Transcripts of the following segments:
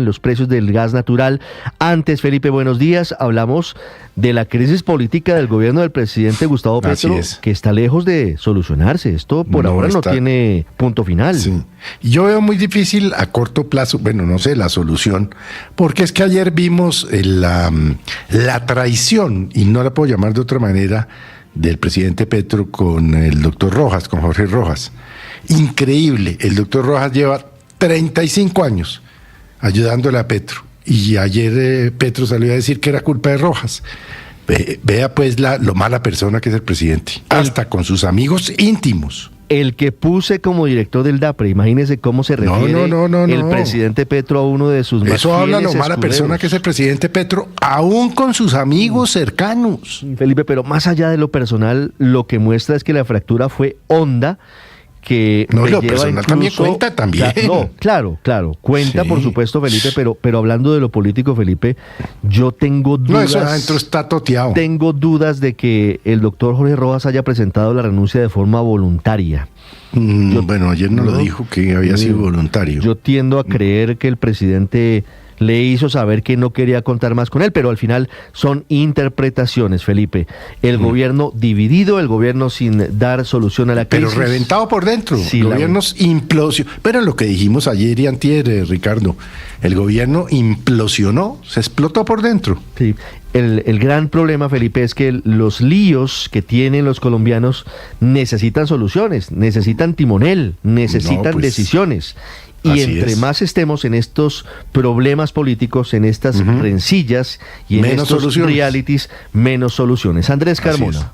los precios del gas natural. Antes, Felipe, buenos días. Hablamos de la crisis política del gobierno del presidente Gustavo Petro, que está lejos de solucionarse. Esto por ahora no tiene punto final. Sí. Yo veo muy difícil a corto plazo, bueno, no sé, la solución, porque es que ayer vimos la traición, y no la puedo llamar de otra manera, del presidente Petro con el doctor Rojas, con Jorge Rojas. Increíble. El doctor Rojas lleva 35 años ayudándole a Petro. Y ayer Petro salió a decir que era culpa de Rojas. Vea pues lo mala persona que es el presidente, hasta con sus amigos íntimos. El que puse como director del DAPRE, imagínese cómo se refiere el presidente Petro a uno de sus más Eso habla lo mala persona que es el presidente Petro, aún con sus amigos cercanos. Felipe, pero más allá de lo personal, lo que muestra es que la fractura fue honda, que no, lo personal incluso, también cuenta también. Claro, cuenta, sí, por supuesto, Felipe, pero hablando de lo político, Felipe, yo tengo dudas. No, eso adentro está toteado. Tengo dudas de que el doctor Jorge Rojas haya presentado la renuncia de forma voluntaria. Bueno, ayer no lo dijo que había sido voluntario. Yo tiendo a creer que el presidente le hizo saber que no quería contar más con él, pero al final son interpretaciones, Felipe. El gobierno dividido, el gobierno sin dar solución a la crisis. Pero reventado por dentro, sí, gobiernos implosionó. Pero lo que dijimos ayer y antier, Ricardo, el gobierno implosionó, se explotó por dentro. Sí, el gran problema, Felipe, es que los líos que tienen los colombianos necesitan soluciones, necesitan timonel, necesitan decisiones. Y entre más estemos en estos problemas políticos, en estas rencillas y en estos realities, menos soluciones. Andrés Carmona.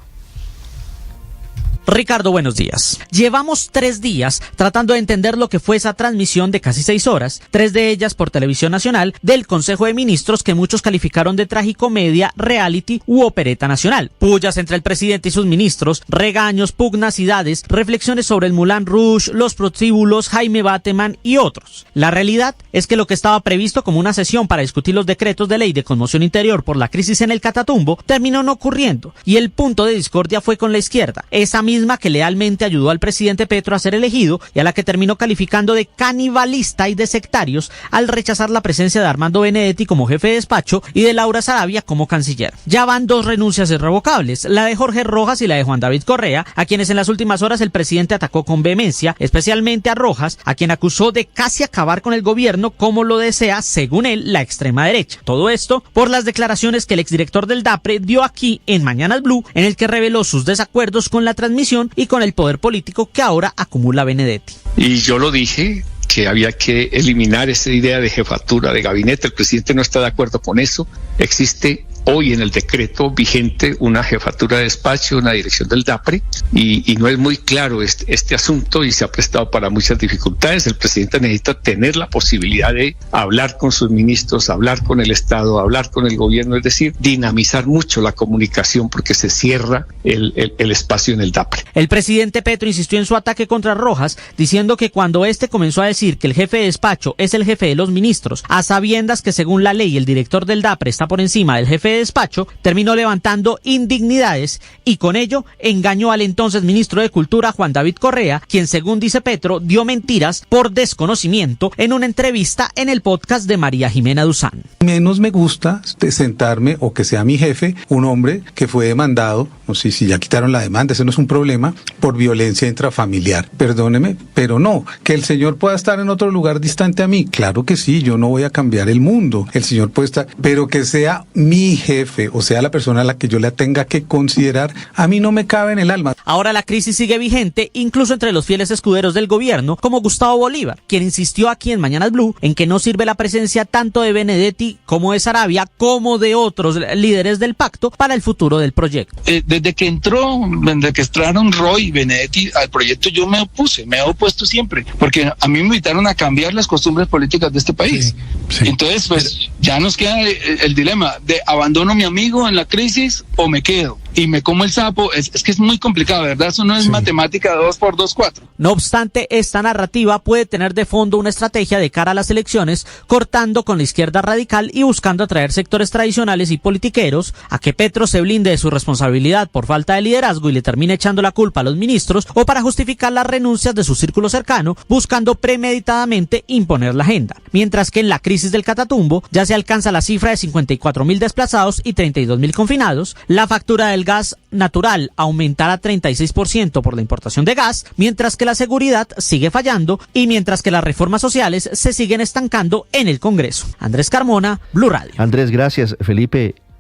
Ricardo, buenos días. Llevamos 3 días tratando de entender lo que fue esa transmisión de casi 6 horas, 3 de ellas por Televisión Nacional, del Consejo de Ministros que muchos calificaron de tragicomedia, reality u opereta nacional. Pullas entre el presidente y sus ministros, regaños, pugnacidades, reflexiones sobre el Moulin Rouge, los prostíbulos, Jaime Bateman y otros. La realidad es que lo que estaba previsto como una sesión para discutir los decretos de ley de conmoción interior por la crisis en el Catatumbo terminó no ocurriendo, y el punto de discordia fue con la izquierda, esa misma que lealmente ayudó al presidente Petro a ser elegido y a la que terminó calificando de canibalista y de sectarios al rechazar la presencia de Armando Benedetti como jefe de despacho y de Laura Sarabia como canciller. Ya van 2 renuncias irrevocables, la de Jorge Rojas y la de Juan David Correa, a quienes en las últimas horas el presidente atacó con vehemencia, especialmente a Rojas, a quien acusó de casi acabar con el gobierno como lo desea, según él, la extrema derecha. Todo esto por las declaraciones que el exdirector del DAPRE dio aquí en Mañanas Blue, en el que reveló sus desacuerdos con la transmisión y con el poder político que ahora acumula Benedetti. Y yo lo dije, que había que eliminar esa idea de jefatura de gabinete. El presidente no está de acuerdo con eso. Existe hoy en el decreto vigente una jefatura de despacho, una dirección del DAPRE, y no es muy claro este asunto y se ha prestado para muchas dificultades. El presidente necesita tener la posibilidad de hablar con sus ministros, hablar con el Estado, hablar con el gobierno, es decir, dinamizar mucho la comunicación porque se cierra el espacio en el DAPRE. El presidente Petro insistió en su ataque contra Rojas, diciendo que cuando este comenzó a decir que el jefe de despacho es el jefe de los ministros, a sabiendas que según la ley el director del DAPRE está por encima del jefe de despacho, terminó levantando indignidades y con ello engañó al entonces ministro de Cultura Juan David Correa, quien según dice Petro dio mentiras por desconocimiento en una entrevista en el podcast de María Jimena Duzán. Menos me gusta sentarme o que sea mi jefe un hombre que fue demandado, no sé si ya quitaron la demanda, ese no es un problema, por violencia intrafamiliar. Perdóneme, pero no, que el señor pueda estar en otro lugar distante a mí, claro que sí, yo no voy a cambiar el mundo, el señor puede estar, pero que sea mi jefe, o sea, la persona a la que yo la tenga que considerar, a mí no me cabe en el alma. Ahora la crisis sigue vigente, incluso entre los fieles escuderos del gobierno, como Gustavo Bolívar, quien insistió aquí en Mañanas Blue en que no sirve la presencia tanto de Benedetti como de Sarabia, como de otros líderes del pacto para el futuro del proyecto. Desde que entraron Roy y Benedetti al proyecto, yo me he opuesto siempre, porque a mí me invitaron a cambiar las costumbres políticas de este país. Sí. Entonces, pues ya nos queda el dilema de abandono a mi amigo en la crisis o me quedo. y me como el sapo, es que es muy complicado, ¿verdad? Eso no es matemática 2 por 2, 4. No obstante, esta narrativa puede tener de fondo una estrategia de cara a las elecciones, cortando con la izquierda radical y buscando atraer sectores tradicionales y politiqueros a que Petro se blinde de su responsabilidad por falta de liderazgo y le termine echando la culpa a los ministros, o para justificar las renuncias de su círculo cercano, buscando premeditadamente imponer la agenda. Mientras que en la crisis del Catatumbo ya se alcanza la cifra de 54.000 desplazados y 32.000 confinados, la factura del gas natural aumentará 36% por la importación de gas, mientras que la seguridad sigue fallando y mientras que las reformas sociales se siguen estancando en el Congreso. Andrés Carmona, Blue Radio. Andrés, gracias. Felipe,